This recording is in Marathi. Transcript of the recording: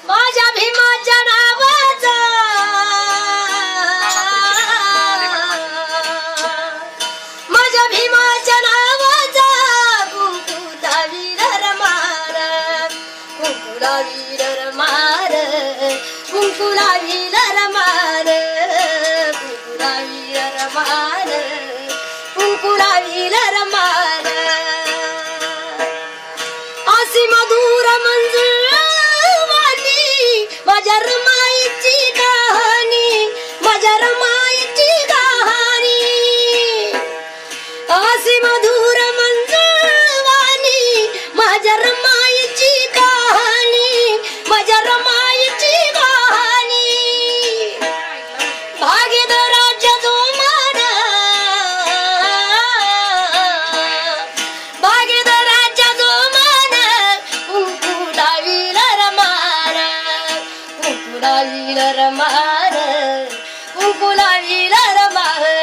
माझ्या भीमाच्या नावाचा माझ्या भीमाच्या नावाचा कुंकुला वीर मार कुंकुला वीर मार कुंकुला वीर मार कुंकुला वीर मार कुंकुला वीर मार अशी मधुर मंजूर वाणी माझ्या रमाईची कहाणी माझ्या रमाईची कहाणी अशी मधुर मंजूर वाणी माझ्या रमाईची कहाणी माझ्या रमाईची कहाणी भागीदाराच्या जोमान भागीदाराच्या जोमान कुंकुला वीर मार कुंकुला वीर मार कुंकुला वीर मार